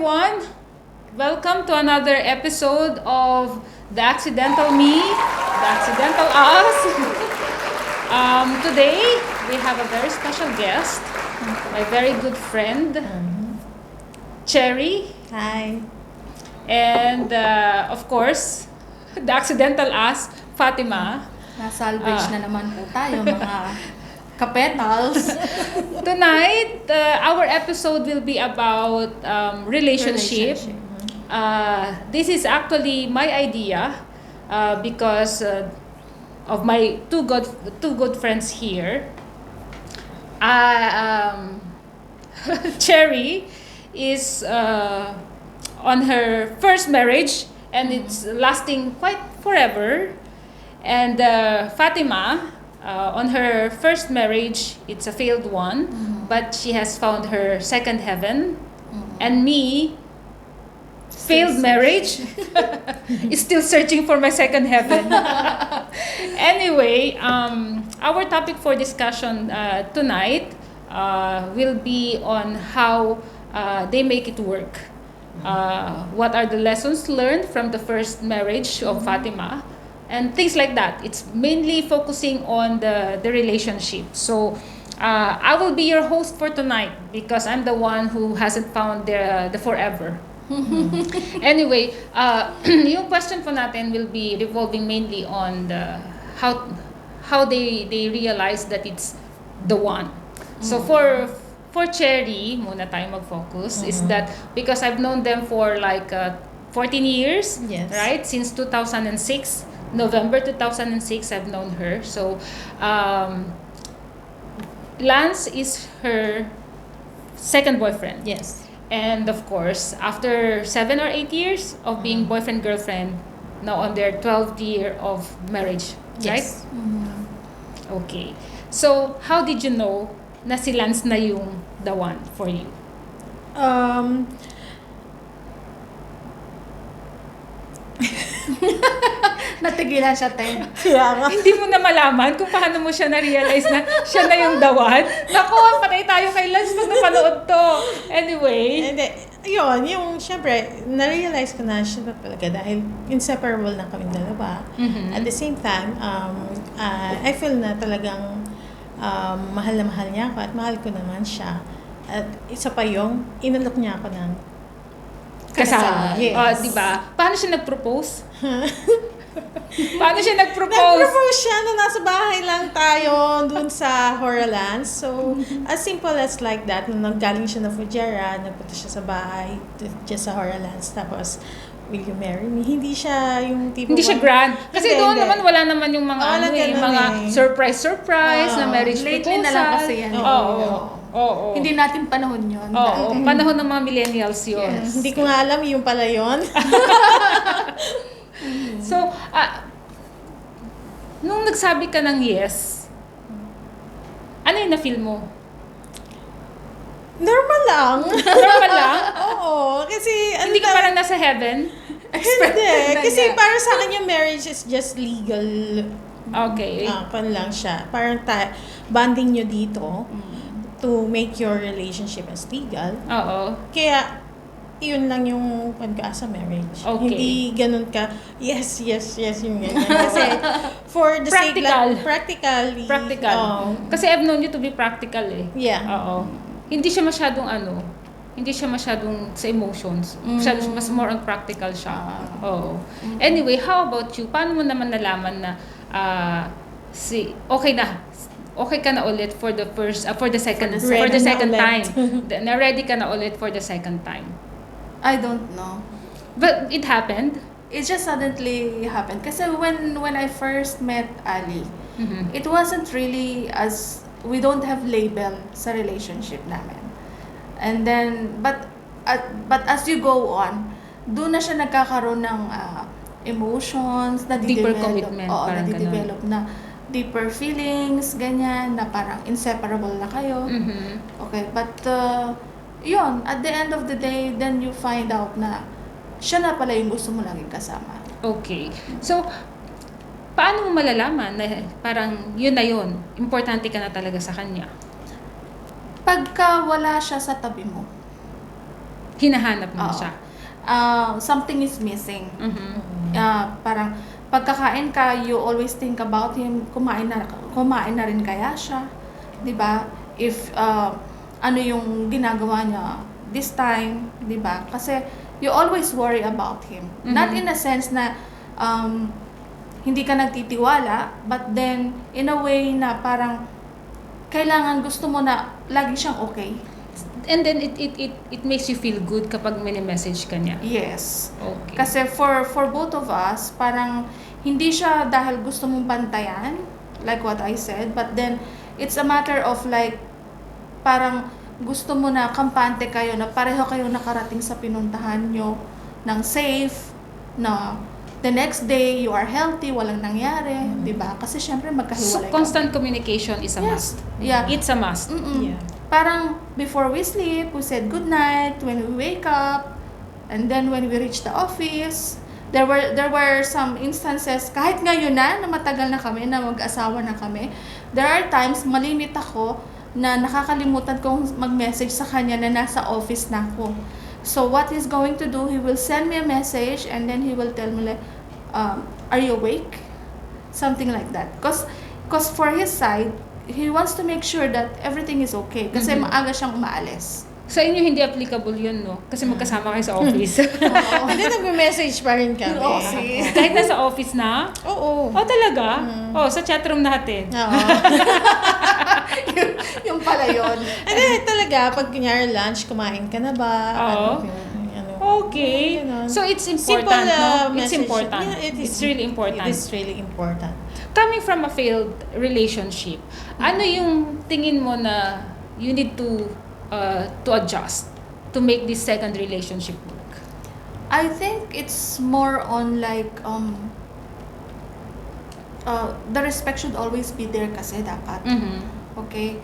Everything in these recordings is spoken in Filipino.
everyone. Welcome to another episode of The Accidental Me, The Accidental Us. Today, we have a very special guest, my very good friend, Cherry. Hi. And of course, The Accidental Us, Fatima. Nasalvage na naman po tayo mga kapetals. Tonight, our episode will be about relationship. This is actually my idea because of my two good friends here. Cherry is on her first marriage and it's lasting quite forever. And Fatima, on her first marriage, it's a failed one, but she has found her second heaven. And me, failed marriage, is still searching for my second heaven. Anyway, our topic for discussion tonight will be on how they make it work. What are the lessons learned from the first marriage of Fatima? And things like that. It's mainly focusing on the relationship. So, I will be your host for tonight because I'm the one who hasn't found the forever. Anyway, yung question po natin will be revolving mainly on how they realize that it's the one. So for Cherry, muna tayo mag-focus, is that because I've known them for like 14 years, Yes. right? Since 2006. November 2006, I've known her. So, Lance is her second boyfriend. Yes. And of course, after 7 or 8 years of being boyfriend-girlfriend, now on their 12th year of marriage, right? Yes. Okay. So, how did you know na si Lance na yung the one for you? Natigilan siya, Ten. Kaya nga. Hindi mo na malaman kung paano mo siya na-realize na siya na yung the one. Naku, patay tayo kay Lance pag napanood to. Anyway. Hindi, yun, yung syempre, na-realize ko na siya na talaga dahil inseparable na kami dalawa. At the same time, I feel na talagang mahal na mahal niya ako at mahal ko naman siya. At isa pa yung, inalok niya ako ng Kasama. Yes. Diba? Paano siya nag-propose? Paano siya nag-propose? Nag-propose siya na nasa bahay lang tayo dun sa Horalands. So, as simple as like that, nung nanggaling siya na Fujairah, nagpunta siya sa bahay, just sa Horalands, tapos, will you marry me? Hindi siya yung tipo Hindi siya grand. Kasi Hindi, doon hindi. naman wala naman yung mga Walang ganun mga eh. surprise na marriage Lately proposal. na lang kasi yan. Oo. Hindi natin panahon yun. Oo. Panahon ng mga millennials yun. Yes. Hindi ko nga alam, yung pala yun. So, nung nagsabi ka ng yes, ano yung na-feel mo? Normal lang. Normal lang? Oo, kasi Hindi ka parang nasa heaven? Hindi, kasi para sa akin yung marriage is just legal. Okay. Pan lang siya. Parang bonding nyo dito to make your relationship as legal. Oo. Kaya, yun lang yung pagka sa marriage. Okay. Hindi ganun ka, yes, yung ganyan. Kasi, for the sake lang, Practical. practically. Kasi I've known you to be practical eh. Yeah. Oo. Hindi siya masyadong sa emotions. Mas more on practical siya. Oo. Anyway, how about you? Paano mo naman nalaman na okay ka na ulit for the second time. Na ready ka na ulit for the second time. I don't know. But it happened. It just suddenly happened. Kasi when I first met Ali, it wasn't really we don't have label sa relationship namin. And then, but as you go on, doon na siya nagkakaroon ng emotions, Deeper commitment, Oo, parang nadidevelop na deeper feelings, ganyan, na parang inseparable na kayo. Okay, but yun, at the end of the day, then you find out na siya na pala yung gusto mo laging kasama. Okay. So, paano mo malalaman na parang yun na yun, importante ka na talaga sa kanya? Pagka wala siya sa tabi mo. hinahanap mo na Oo. siya. Something is missing. Mhm. Parang pagkakain ka, you always think about him, kumain na rin kaya siya, 'di ba? If ano yung ginagawa niya this time, 'di ba? Kasi you always worry about him. Not in a sense na hindi ka nagtitiwala, but then in a way na parang kailangan gusto mo na lagi siyang okay. And then it makes you feel good kapag mini-message ka niya. Yes. Okay. Kasi for both of us, parang hindi siya dahil gusto mong bantayan, like what I said, but then it's a matter of like parang gusto mo na kampante kayo, na pareho kayo nakarating sa pinuntahan nyo ng safe, na the next day you are healthy, walang nangyari, di ba? Kasi syempre So, magkahiwalay constant communication is a Yes. must. Yeah. It's a must. Mm-mm. Yeah. Parang before we sleep, we said good night when we wake up, and then when we reach the office, there were some instances, kahit ngayon na matagal na kami, na mag-asawa na kami, there are times malimit ako na nakakalimutan kong mag-message sa kanya na nasa office na ako. So what he's going to do, he will send me a message and then he will tell me like, are you awake? Something like that. Cause for his side, he wants to make sure that everything is okay. Kasi maaga siyang umaalis. Sa inyo hindi applicable yun, no? Kasi magkasama kayo sa office. Oo. Hindi, nagme-message pa rin kami. Yung office. Kahit nasa office na? Oo. Oh, talaga? Oh, sa chatroom natin. Oo. yung pala yun. Hindi, talaga, pag kunyari lunch, kumain ka na ba? Oo. Ano, Okay. ganun. So it's Simple, important, no? It's message. important. Yeah, It's really important. It is really important. Coming from a failed relationship, ano yung tingin mo na you need to adjust to make this second relationship work? I think it's more on like the respect should always be there kasi dapat. Mhm. Okay?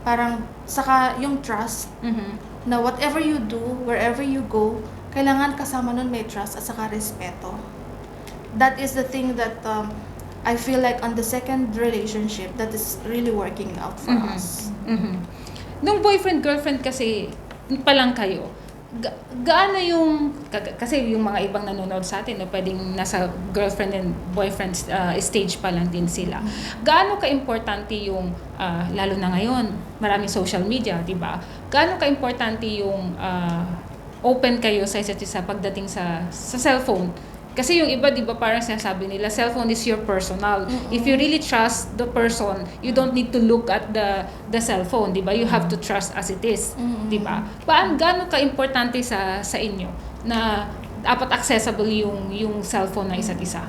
Parang saka yung trust Mhm. na whatever you do, wherever you go, kailangan kasama nun may trust at saka respeto. That is the thing that I feel like on the second relationship that is really working out for us. Mhm. Nung boyfriend-girlfriend kasi pa lang kayo, gaano yung, kasi yung mga ibang nanonood sa atin, no, pwedeng nasa girlfriend and boyfriend stage pa lang din sila. Gaano ka-importante yung, lalo na ngayon, maraming social media, di ba? Gaano ka-importante yung open kayo sa isa't isa pagdating sa cellphone? Kasi yung iba, di ba, parang sinasabi nila, cellphone is your personal. If you really trust the person, you don't need to look at the cellphone, di ba? You have to trust as it is, di ba? Gaano ka-importante sa inyo na dapat accessible yung cellphone na isa't isa?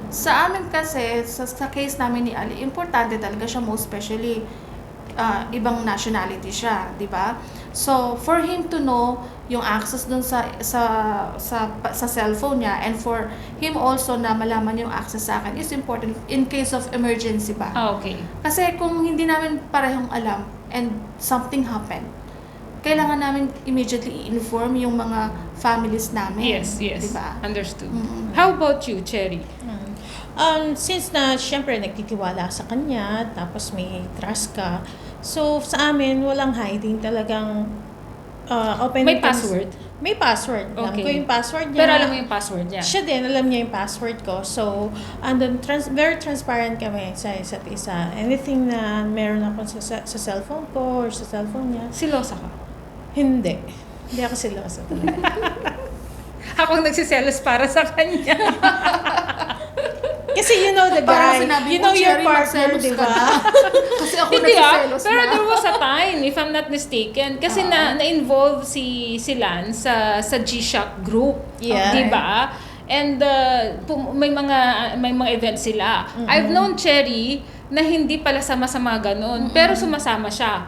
Sa amin kasi, sa case namin ni Ali, importante talaga siya, most especially ibang nationality siya, di ba? So, for him to know yung access dun sa cellphone niya, and for him also na malaman yung access sa akin is important in case of emergency ba. Okay. Kasi kung hindi namin parehong alam and something happened, kailangan namin immediately i-inform yung mga families namin. Yes. Diba? Understood. How about you, Cherry? Since na, syempre, nagtitiwala sa kanya, tapos may trust ka, so, sa amin, walang hiding, talagang open. May password? May password. Alam Okay. ko yung password niya. Pero alam mo yung password niya? Siya din, alam niya yung password ko. So, andun, very transparent kami sa isa't isa. Anything na meron ako sa cellphone ko or sa cellphone niya, Silosa ka? hindi. Hindi ako silosa talaga. Ako ang nagsiselos para sa kanya. Kasi you know the Parang guy, sinabi you mo, know your Cherry, partner, magselos di ka ba? na. Kasi ako Hindi nagsiselos pero na. there was a time, if I'm not mistaken, kasi na-involve si Lance sa G-Shock group, Yeah. 'di ba? And may mga events sila. I've known Cherry na hindi pala sama-sama ganun, pero sumasama siya.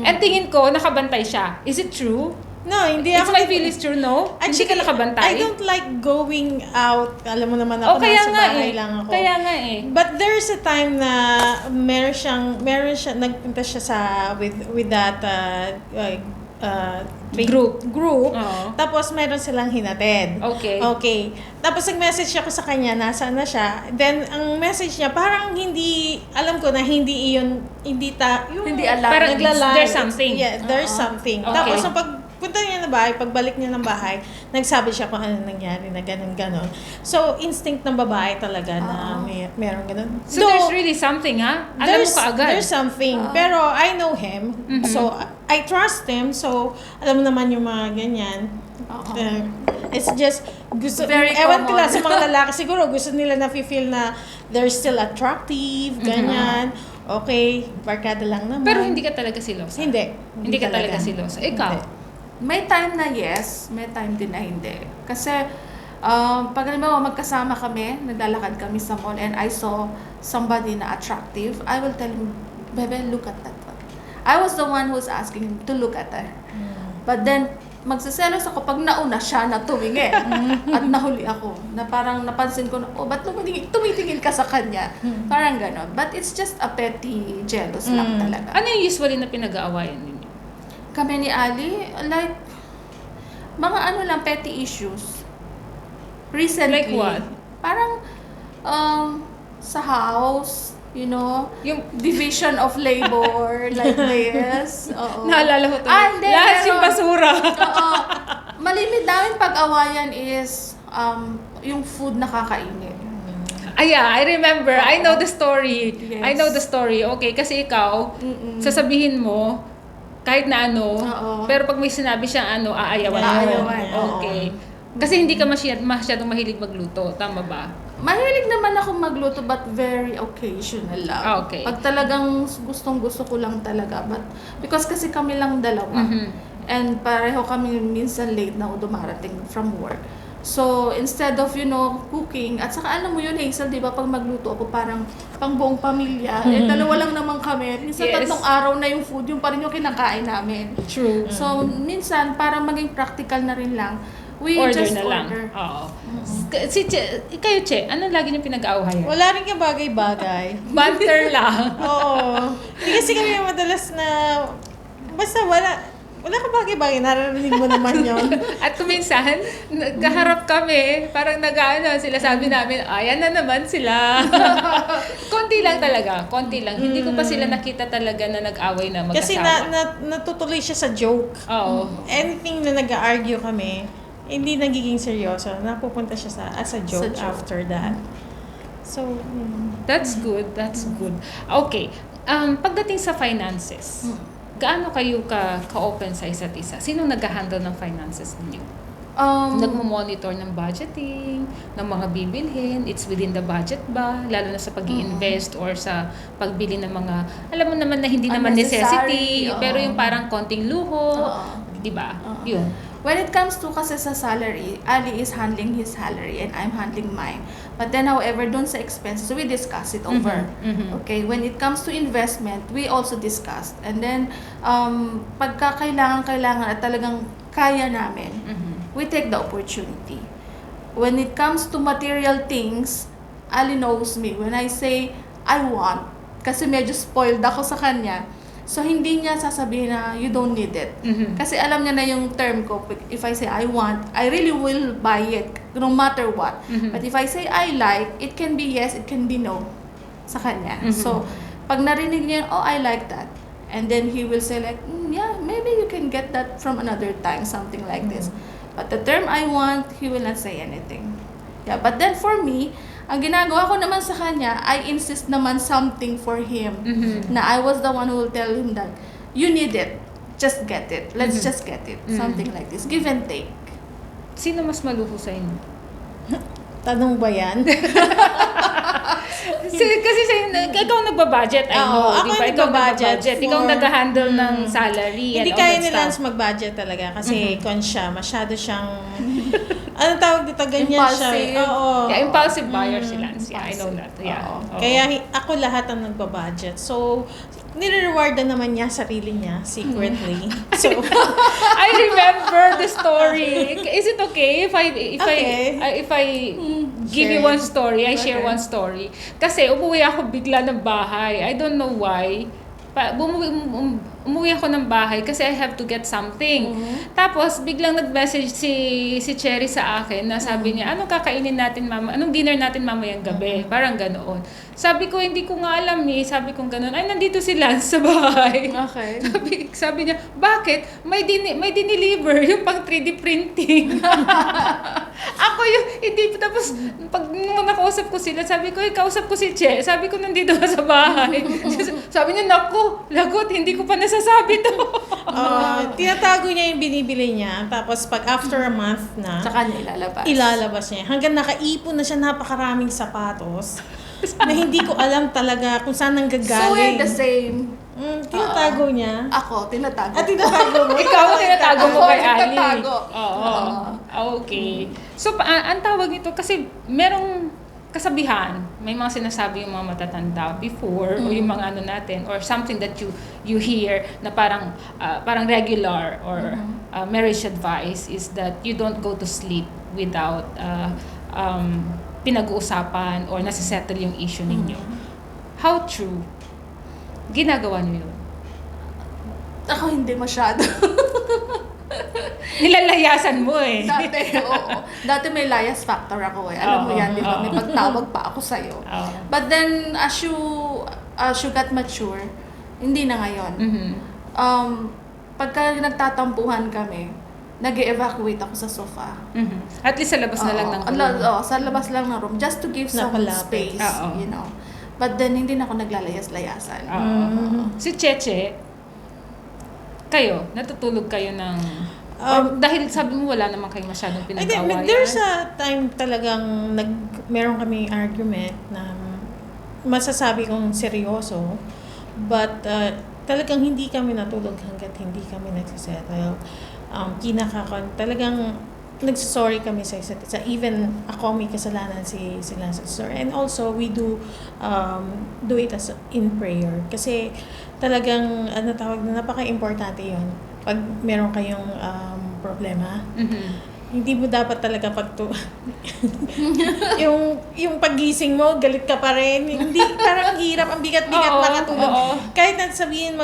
And tingin ko nakabantay siya. Is it true? No, hindi It's ako. my feel is true, no? Hindi ka nakabantay? I don't like going out. Alam mo naman ako, kaya nasa nga bahay eh. lang ako. Kaya nga eh. But there's a time na meron siya, nagpunta siya with that Group. group. Oo. Tapos meron silang hinatid. Okay. Tapos nag-message ako sa kanya, nasaan na siya. Then ang message niya parang hindi, alam ko na hindi iyon, hindi Hindi alam. Parang nagla-live. there's something. Yeah, there's something. Okay. Tapos nung punta niya na bahay, pagbalik niya ng bahay, nagsabi siya kung ano nangyari na ganon. So, instinct ng babae talaga na meron ganon. So there's really something, ha? Alam mo kaagad. There's something. Pero I know him. So, I trust him. So, alam mo naman yung mga ganyan. It's just, gusto, Very ewan ko common. lang sa mga lalaki, siguro gusto nila na feel na they're still attractive, ganyan. Okay, barkada lang naman. Pero hindi ka talaga silosa. Hindi ka talaga silosa. Ikaw? Hindi. May time na yes, may time din na hindi. Kasi, pag halimbawa magkasama kami, naglalakad kami sa mall, and I saw somebody na attractive, I will tell him, Bebe, look at that one. I was the one who's asking him to look at her. But then, magsiselos ako pag nauna siya na tumingin. At nahuli ako. Na parang napansin ko na, ba't tumitingin ka sa kanya? Parang gano'n. But it's just a petty jealous lang talaga. Ano yung usually na pinag-aawayan ninyo? Kami ni Ali, like, mga ano lang, petty issues. Recently. Like what? Parang, sa house, you know, Yung division of labor, like this. Oo. naalala ko to. Hindi, Lahat pero- yung basura. Oo. Malimit namin pag-awayan is, yung food na kakainin. I remember. I know the story. Yes. I know the story. Okay, kasi ikaw, sasabihin mo, kahit na ano, Oo. pero pag may sinabi siyang ano, aayawan mo. Aayawan, Okay. Kasi hindi ka masyadong mahilig magluto. Tama ba? Mahilig naman ako magluto but very occasional lang. Okay. Pag talagang gustong-gusto ko lang talaga. But because kasi kami lang dalawa. And pareho kami minsan late na dumarating from work. So, instead of, cooking, at saka alam mo yun, Hazel, di ba, pag magluto ako parang pang buong pamilya, dalawa lang naman kami. Minsan Yes. 3 araw na yung food, yung pa rin yung kinakain namin. True. So, minsan, parang maging practical na rin lang, we Order just na lang. order. Oo. Kayo, Che, ano lagi niyong pinag-aawayan? Wala rin ka bagay-bagay. Banter lang. Oo. Hindi kasi kami madalas na, basta wala ka bagay-bagay, naririnig mo naman yon. At kuminsan, kaharap kami, parang sila sabi namin, ayan na naman sila. Konti lang talaga, konti lang. Hindi ko pa sila nakita talaga na nag-away na magkasama. Kasi natutuloy siya sa joke. Oo. Anything na nag-argue kami, hindi nagiging seryoso. Napupunta siya as a joke, joke. after that. So, That's good, that's good. Okay, pagdating sa finances, gaano kayo ka-open sa isa't isa? Sinong nag-handle ng finances ninyo? Nagmo-monitor ng budgeting, ng mga bibilhin, it's within the budget ba? Lalo na sa pag-i-invest or sa pagbili ng mga, alam mo naman na hindi naman necessity, Unnecessary, pero yung parang konting luho, di ba? Yun. When it comes to kasi sa salary, Ali is handling his salary and I'm handling mine. But then however, dun sa expenses, we discuss it over. Okay, when it comes to investment, we also discussed. And then, pagka kailangan at talagang kaya namin, we take the opportunity. When it comes to material things, Ali knows me. When I say, I want, kasi medyo spoiled ako sa kanya, so, hindi niya sasabihin na you don't need it. Kasi alam niya na yung term ko. If I say I want, I really will buy it no matter what. But if I say I like, it can be yes, it can be no sa kanya. So, pag narinig niya, I like that. And then he will say like, yeah, maybe you can get that from another time, something like this. But the term I want, he will not say anything. Yeah, but then for me, ang ginagawa ko naman sa kanya, I insist naman something for him. Na I was the one who will tell him that, you need it, just get it. Let's just get it. Something like this. Give and take. Sino mas maluho sa inyo? tanong ba yan? Kasi ikaw nagbabudget, I know, Oo, di ako ba? Ikaw nagbabudget nagbabudget. Ikaw for- nag-handle ng salary and Hindi all kaya that ni Lance stuff. mag-budget talaga kasi siya, masyado siyang, anong tawag dito, ganyan Impulsive. siya. Oo. Yeah, impulsive buyer si Lance. Yeah, I know that. Yeah. Oo. Oo. Kaya ako lahat ang nagbabudget. So, nire-rewardan naman niya sarili niya secretly. So, I remember the story. Is it okay if I give you Share. one story? I share Okay. one story. Kasi umuwi ako bigla ng bahay. I don't know why. umuwi ako ng bahay kasi I have to get something. Tapos, biglang nag-message si Cherry sa akin na sabi niya, anong kakainin natin anong dinner natin mamayang gabi? Parang ganoon. Sabi ko, hindi ko nga alam eh. Sabi ko ganoon, ay nandito si Lance sa bahay. Okay. Sabi niya, bakit? May dineliver yung pang 3D printing. Ako yung, hindi, tapos nung nakausap ko sila, sabi ko, kausap ko si Che. Sabi ko, nandito ka sa bahay. Sabi niya, naku, lagot, hindi ko pa nasasabi to. Tinatago niya yung binibili niya. Tapos pag after a month na, Saka niya ilalabas niya. Hanggang nakaipon na siya napakaraming sapatos na hindi ko alam talaga kung saan So we're nanggagaling. the same. Tinatago niya. Ako, tinatago. Tinatago mo. Ikaw ang tinatago mo Ako kay ang Ali. tinatago. Oo. Okay. So, ang tawag nito, kasi merong kasabihan, may mga sinasabi yung mga matatanda before, o yung mga ano natin, or something that you hear na parang regular or marriage advice is that you don't go to sleep without pinag-uusapan or nasisettle yung issue ninyo. How true? Ginagawa niyo yun? Ako hindi masyado. Nilalayasan mo eh. Dati, oo. Dati may lias factor ako eh. Alam mo Oo, yan, di ba? oo. May pagtawag pa ako sa'yo. Oo. But then, as you got mature, hindi na ngayon. Mhm. Pagka nagtatampuhan kami, nag-evacuate ako sa sofa. Mhm. At least sa labas na lang ng room. Sa labas lang ng room, just to give some Napalapit. space, Oo. you know. But then, hindi na ako naglalayas-layasan. Oo. Si Cheche, kayo, natutulog kayo ng... or dahil sabi mo wala naman kayo masyadong I think pinag-awayan. there's a time talagang meron kami argument na masasabi kong seryoso, but talagang hindi kami natulog hanggat hindi kami nagsisettle. Talagang nagsasorry kami sa isa't isa. Even ako may kasalanan si Lance. And also we do it as in prayer. Kasi talagang napaka-importante 'yon. Pag meron kayong problema, hindi mo dapat talaga yung paggising mo, galit ka pa rin. Hindi, parang ang hirap, ang bigat-bigat Oo, makatulog. oo. Kahit sabihin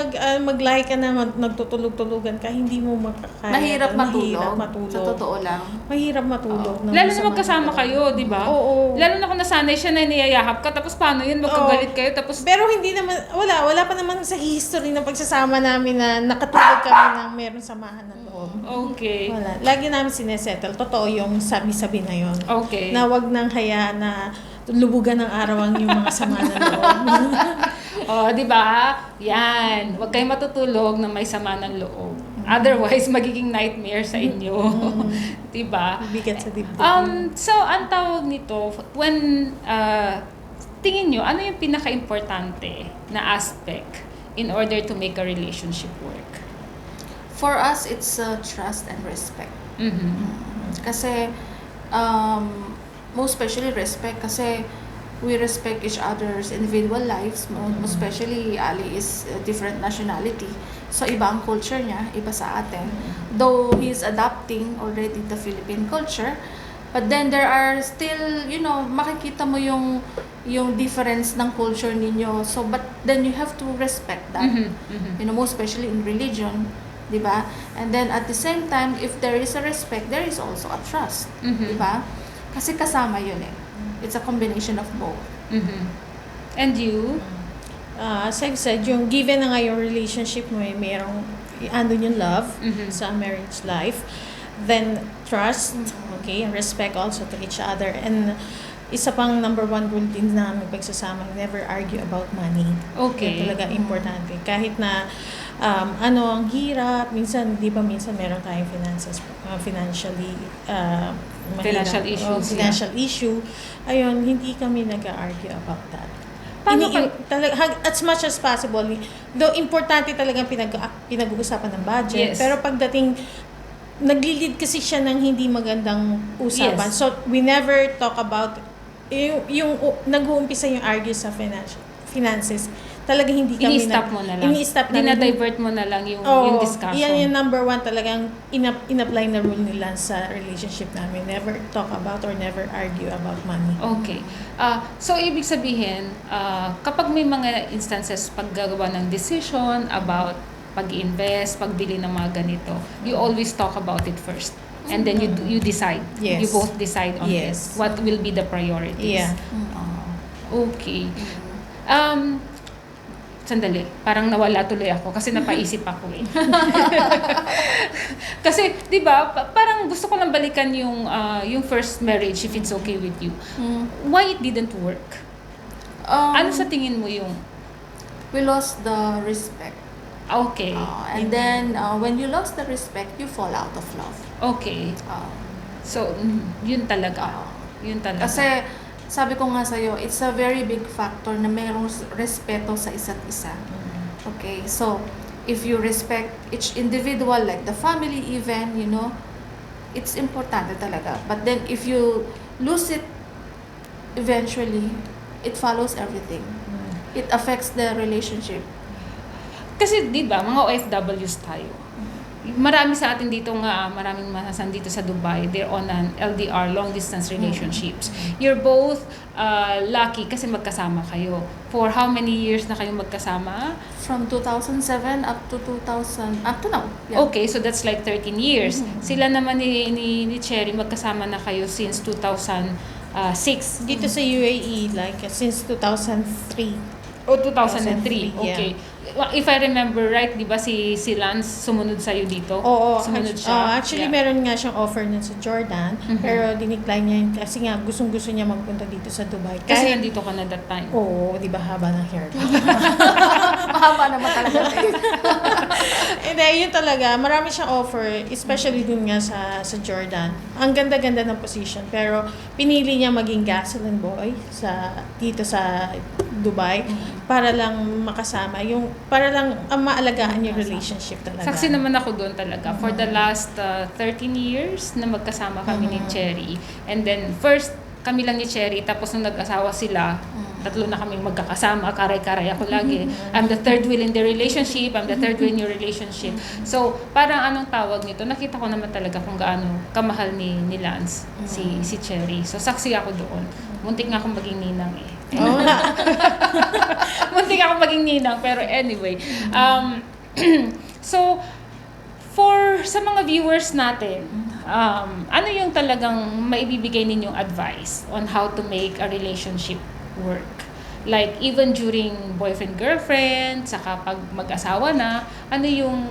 mag-lie ka na, nagtutulog-tulugan ka, hindi mo makakaya. Mahirap Mahirap matulog. matulog. Sa totoo lang. Mahirap matulog. ng Lalo na masama magkasama talaga. kayo, di ba? Oo. Lalo na kung nasanay siya na niyayahap ka, tapos paano yun, magkagalit kayo, tapos... Pero hindi naman, wala pa naman sa history ng pagsasama namin na nakatulog kami ng meron samahan ng loob. Okay. Wala. Lagi namin sinesettle. Totoo yung sabi-sabi na yon. Okay. Na wag nang hayaan na lubugan ng araw ang yung mga sama ng loob. Di ba? Yan. Huwag kayong matutulog na may sama ng loob. Otherwise, magiging nightmare sa inyo. Di ba? Bigat sa dibdib. So, ang tawag nito, when, tingin nyo, ano yung pinaka-importante na aspect in order to make a relationship work? For us, it's trust and respect. Kasi, most especially respect, kasi we respect each other's individual lives. Most especially, Ali is a different nationality. So, iba ang culture niya, iba sa atin. Though he's adapting already the Philippine culture, but then there are still, makikita mo yung difference ng culture ninyo. So, but then you have to respect that. Most especially in religion. Diba? And then at the same time, if there is a respect, there is also a trust. Diba? Kasi kasama yun eh. It's a combination of both. And you? As I've said, yung given na nga yung relationship mo, merong andun yung love sa marriage life, then trust, okay, and respect also to each other. And isa pang number one rule din namin pagsasama, never argue about money. Okay. Yan talaga importante. Kahit na ang hirap, minsan meron tayong financially Financial issues, financial issue. Ayun, hindi kami nag-argue about that. Paano As much as possible, though importante talagang pinag-uusapan ng budget, Yes. pero pagdating naglilid kasi siya ng hindi magandang usapan. Yes. So we never talk about yung nag-uumpisa yung argue sa finances. talaga hindi kami Ini-stop mo na lang. Ini-stop namin. Dinadivert mo na lang yung discussion. Yan yung number one talagang in-apply na rule nila sa relationship namin. Never talk about or never argue about money. Okay. So, ibig sabihin, kapag may mga instances paggagawa ng decision about pag-invest, pagbili ng mga ganito, you always talk about it first. And then you decide. Yes. You both decide on this. What will be the priorities. Yeah. Okay. Sandali, parang nawala tuloy ako kasi napaisip ako eh. Kasi, di ba, parang gusto ko lang balikan yung first marriage if it's okay with you. Why it didn't work? Ano sa tingin mo yung... We lost the respect. Okay. And then, when you lost the respect, you fall out of love. Okay. So, yun talaga. Yun talaga. Kasi, sabi ko nga sa'yo, it's a very big factor na mayroong respeto sa isa't isa. Okay, so, if you respect each individual, like the family even, you know, it's importante talaga. But then, if you lose it, eventually, it follows everything. It affects the relationship. Kasi, di ba, mga OFWs tayo. Marami sa atin dito nga, maraming masasan dito sa Dubai, they're on an LDR, long distance relationships. You're both lucky kasi magkasama kayo. For how many years na kayo magkasama? From 2007 up to now. Yeah. Okay, so that's like 13 years. Sila naman ni Cherry, magkasama na kayo since 2006. Dito sa UAE, like, since 2003. O 2003, 2003, okay. If I remember right, di ba si Lance sumunod sa'yo dito? Oo, Sumunod siya? actually meron nga siyang offer nun sa Jordan, pero dinecline niya yun kasi nga gustong-gusto niya magpunta dito sa Dubai. Kasi nandito ka na that time. Oo, di ba haba ng hair? Mahaba naman talaga. Hindi, yun talaga. Marami siyang offer, especially dun nga sa Jordan. Ang ganda-ganda ng position, pero pinili niya maging gasoline boy dito sa Dubai para lang makasama, para lang maalagaan yung relationship talaga. Saksi naman ako doon talaga. For the last 13 years na magkasama kami ni Cherry. And then first, kami lang ni Cherry, tapos nung nag-asawa sila, tatlo na kami magkakasama, karay-karay ako lagi. I'm the third wheel in the relationship, I'm the third wheel in your relationship. So, parang anong tawag nito, nakita ko naman talaga kung gaano kamahal ni Lance, si Cherry. So, saksi ako doon. Muntik nga akong maging ninang eh. Muntik akong maging ninang, pero anyway. So, sa mga viewers natin, ano yung talagang maibibigay ninyong advice on how to make a relationship work? Like, even during boyfriend-girlfriend, saka pag mag-asawa na, ano yung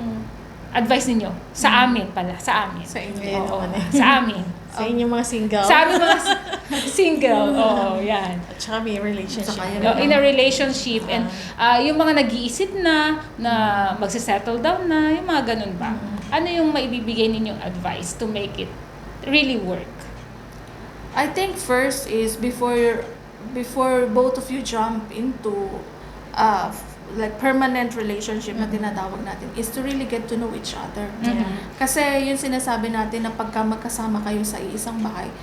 advice ninyo? Sa amin pala, sa amin. Sa inyo. Oo, sa amin. Sa inyong mga single. Sa amin mga single. Oo, yan. At saka may relationship. In a relationship. And yung mga nag-iisip na magsisettle down na, yung mga ganun ba? Ano yung maibibigay ninyong advice to make it really work? I think first is before both of you jump into like permanent relationship na tinatawag natin, is to really get to know each other. Kasi yung sinasabi natin na pagka magkasama kayo sa isang bahay,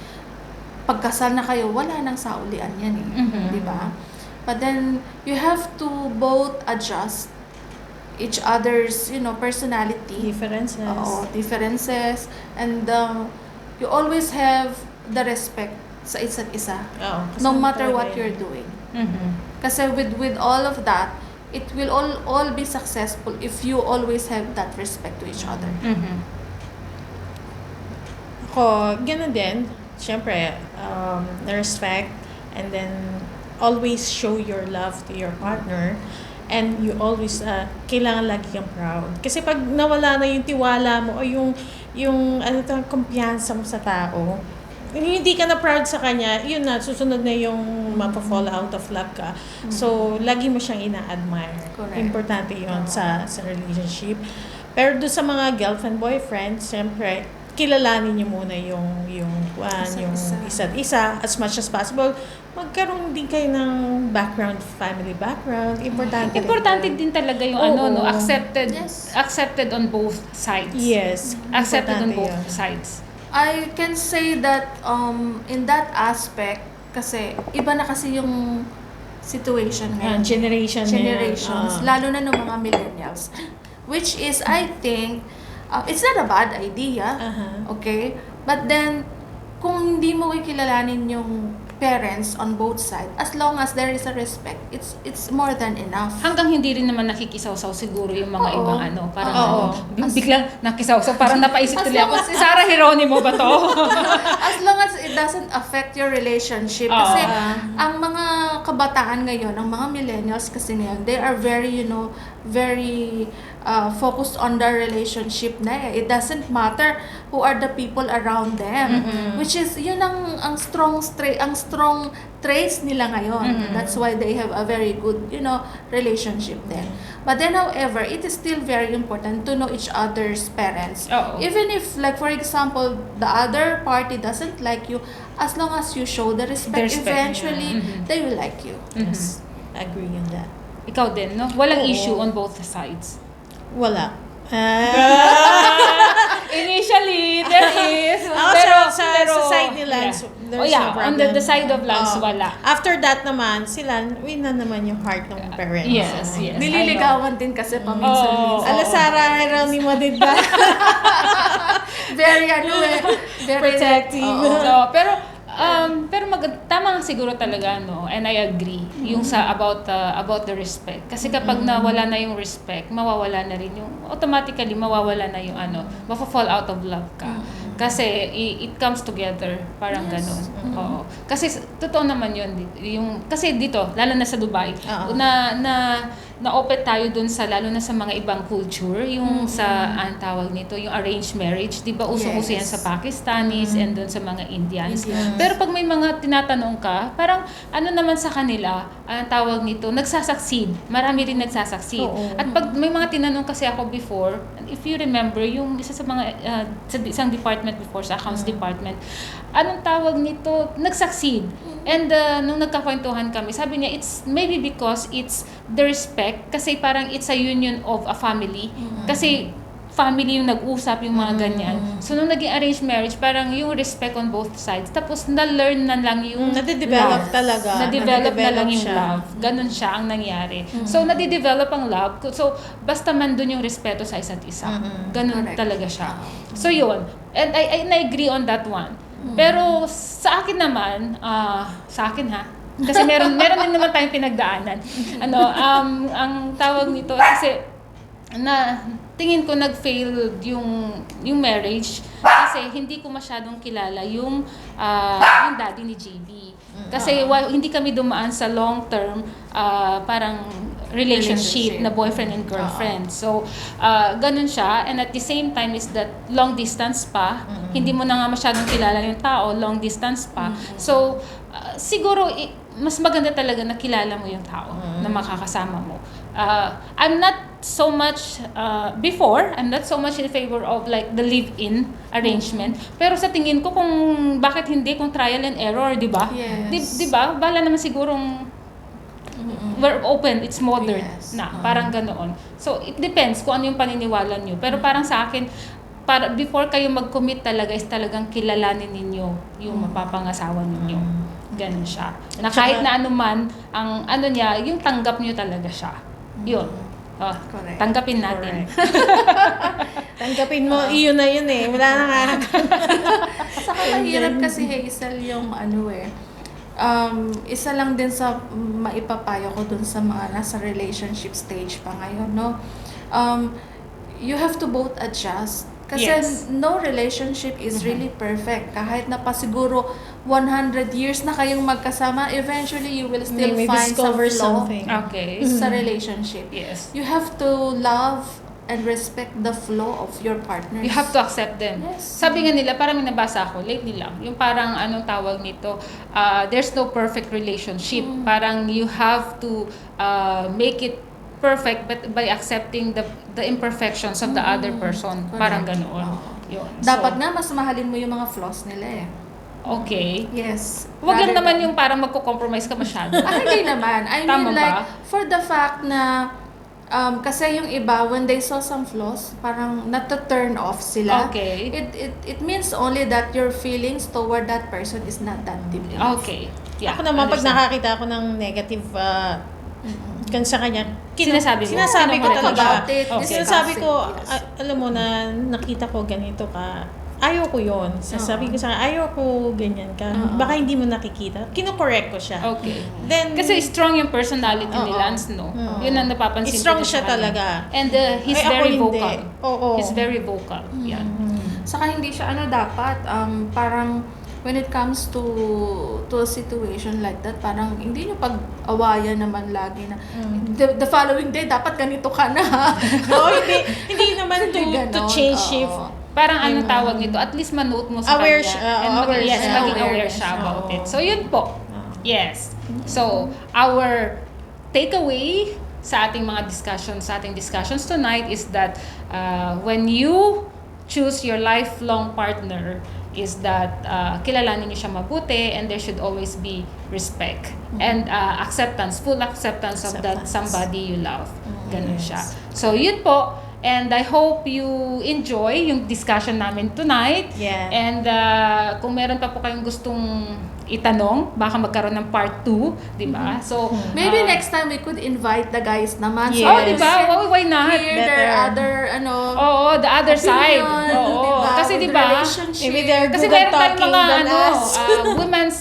pagkasal na kayo, wala nang saulian yan eh. Di ba? But then, you have to both adjust each other's, personality. Differences. And you always have the respect sa isa't isa. No matter what you're doing. Kasi with all of that, it will all be successful if you always have that respect to each other. Ako, ganun din. Siyempre, respect, and then always show your love to your partner, and you always, kailangan lagi kang proud. Kasi pag nawala na yung tiwala mo, o yung kumpiyansa mo sa tao, hindi ka na proud sa kanya, yun na, susunod na yung mapa-fall out of love ka. So, lagi mo siyang ina-admire. Correct. Importante yun sa relationship. Pero doon sa mga girlfriend, boyfriend, siyempre, kilalanin niyo muna yung isa't isa as much as possible. Magkaroon din kayo ng family background. Importante din talaga yung accepted on both sides. Yes. Accepted on both sides. I can say that in that aspect, kasi iba na kasi yung situation ngayon. Generations. Lalo na ng mga millennials. Which is, I think, it's not a bad idea, okay? But then, kung hindi mo kikilalanin yung parents on both sides, as long as there is a respect, it's more than enough. Hanggang hindi rin naman nakikisaw-saw siguro yung mga Oo. ibang parang Oo. biglang nakisaw-saw, parang napaisip As tuloy ako, long as- Sarah Geronimo ba to? As long as it doesn't affect your relationship. Oo. Kasi ang mga kabataan ngayon, ang mga millennials kasi ngayon, they are very, very focused on their relationship na eh. It doesn't matter who are the people around them. Which is, yun ang strong traits nila ngayon. That's why they have a very good, relationship then. But then, however, it is still very important to know each other's parents. Oo. Even if, like, for example, the other party doesn't like you, as long as you show the respect, The respect, eventually, they will like you. Yes. Agree on that. Ikaw din, no? Walang Oo. issue on both sides. Wala. Initially, there is. Sa side ni Lance, there's no problem. On the side of Lance, Oo. wala. After that naman, sila, win na naman yung heart ng parents. Yes, yes. Nililigawan din kasi paminsan-minsan. Oo. Ala, Sarah Geronimo din ba? Very, very Protective. Oo. So, pero tama nga siguro talaga, no, and I agree yung sa about the respect, kasi kapag nawala na yung respect, mawawala na rin yung automatically mawawala na yung mafo-fall out of love ka, kasi it comes together, parang ganun. Oo, kasi totoo naman yun, yung kasi dito lalo na sa Dubai, na open tayo dun sa lalo na sa mga ibang culture, yung sa ang tawag nito, yung arranged marriage, 'di ba? Uso-uso yan sa Pakistanis and dun sa mga Indians. Pero pag may mga tinatanong ka, parang naman sa kanila, ang tawag nito, nagsasucceed. Marami rin nagsasucceed. Oo. At pag may mga tinanong kasi ako before, if you remember, yung isa sa mga sa isang department before, sa accounts department, anong tawag nito, nagsucceed. And nung nagkakwentuhan kami, sabi niya, it's maybe because it's the respect, kasi parang it's a union of a family. Kasi family yung nag-usap, yung mga ganyan. So nung naging arranged marriage, parang yung respect on both sides. Tapos na-learn na lang yung Nade-develop love. talaga. Na-develop na lang yung siya. love. Ganun siya ang nangyari. So nade-develop ang love. So basta man dun yung respeto sa isa't isa. Ganun Correct. talaga siya. So yun. And I agree on that one. Pero sa akin naman, sa akin ha, kasi meron din naman tayong pinagdaanan. Ang tawag nito kasi tingin ko nag-fail yung marriage kasi hindi ko masyadong kilala yung daddy ni JB. Kasi hindi kami dumaan sa long-term parang relationship na boyfriend and girlfriend. So, ganun siya. And at the same time is that long distance pa. Hindi mo na nga masyadong kilala yung tao, long distance pa. So, siguro mas maganda talaga na kilala mo yung tao na makakasama mo. I'm not so much I'm not so much in favor of like the live-in arrangement. Pero sa tingin ko kung bakit hindi, kung trial and error, 'di ba? Yes. 'Di ba? Bala naman sigurong we're open, it's modern Yes. na, parang ganoon. So it depends kung ano yung paniniwala niyo. Pero parang sa akin, para before kayo mag-commit talaga is talagang kilalanin ninyo yung mapapangasawa ninyo. Ganun siya. Na kahit na anuman ang niya, yung tanggap niyo talaga siya. Yun. Correct. Tanggapin natin. Tanggapin mo, iyon na yun eh. Wala na nga. Saka mahirap kasi Hazel yung isa lang din sa maipapayo ko dun sa mga nasa relationship stage pa ngayon, no? You have to both adjust. Kasi Yes. no relationship is really perfect. Kahit na pa siguro 100 years na kayong magkasama, eventually you will still May find some discover flaw something. Okay. sa relationship. Yes. You have to love and respect the flaw of your partners. You have to accept them. Yes. Sabi nga nila, parang may nabasa ako, lately lang, yung parang anong tawag nito, there's no perfect relationship. Parang you have to make it perfect but by accepting the imperfections of the other person. Correct. Parang ganoon. Yun. Dapat nga mas mahalin mo yung mga flaws nila eh. Okay. Yes. Wag lang Rather naman than- yung parang magko-compromise ka masyado. Hindi naman. I Tama mean ba? like, for the fact na Kasi yung iba, when they saw some flaws, parang nata-turn off sila. Okay. It means only that your feelings toward that person is not that deep enough. Okay. Yeah. Ako naman, pag understand. nakakita ako ng negative kan sa kanya, Sinasabi mo? sinasabi ko Kinukorek mo talaga. about it, Okay. Sinasabi ko, Yes. alam mo na nakita ko ganito ka, ayaw ko yun. Sasabi ko sa kanya, ayaw ko ganyan ka. Baka hindi mo nakikita. Kino-correct ko siya. Okay. Then, Kasi strong yung personality ni Oo. Lance, no? Oo. Yun ang napapansin strong ko siya sa kanya. talaga. And he's Ay, ako very hindi. vocal. Oo. He's very vocal. Yan. Saka hindi siya dapat parang when it comes to a situation like that, parang hindi niyo pag-awayan naman lagi na the following day dapat ganito ka na. Oo, hindi naman to Ganon, change oo. shift. Parang anong tawag nito? At least manote mo sa Aware kanya. siya, And aware yes, siya. maging aware Awareness, siya about oo. it. So, yun po. Yes. So, our takeaway sa ating mga discussions, sa ating discussions tonight is that when you choose your lifelong partner, is that kilalanin niyo siya mabuti, and there should always be respect and acceptance, full acceptance of that somebody you love. Ganun siya. So, yun po. And I hope you enjoy yung discussion namin tonight. Yeah. And kung meron pa po kayong gustong itanong, baka magkaroon ng part 2, di ba? So, Maybe next time we could invite the guys naman. Yes. Oh, di ba? Oh, why not? Hear their Better. other, Oo, the other side. opinion, Oo. diba? Kasi With di ba? relationship. Maybe they're Kasi good at meron tayong talking mga than us. women's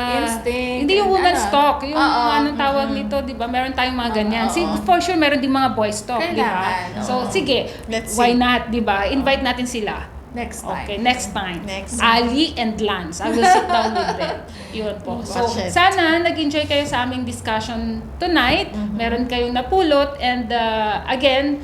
Instinct hindi yung and women's ano. talk, yung Oo. anong tawag nito, di ba? Meron tayong mga ganyan. Oo. For sure meron din mga boys talk, di ba? Kailangan, So oo. sige, Let's why see. not, di ba? Invite natin sila. next time. Okay, next time. Next. Ali and Lance. I will sit down with them. Yun po. So, Watch it. sana nag-enjoy kayo sa aming discussion tonight. Meron kayong napulot. And again,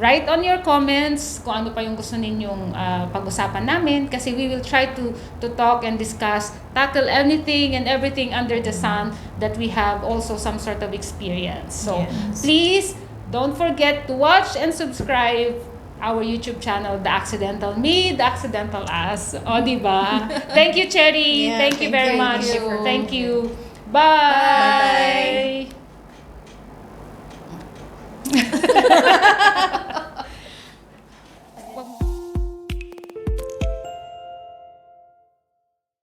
write on your comments kung ano pa yung gusto ninyong pag-usapan namin. Kasi we will try to talk and discuss, tackle anything and everything under the sun that we have also some sort of experience. So, Yes. please, don't forget to watch and subscribe our YouTube channel, The Accidental Me, The Accidental Us. O, di ba? Thank you, Cherry. Yeah, thank you very thank much. you. Thank you. Bye.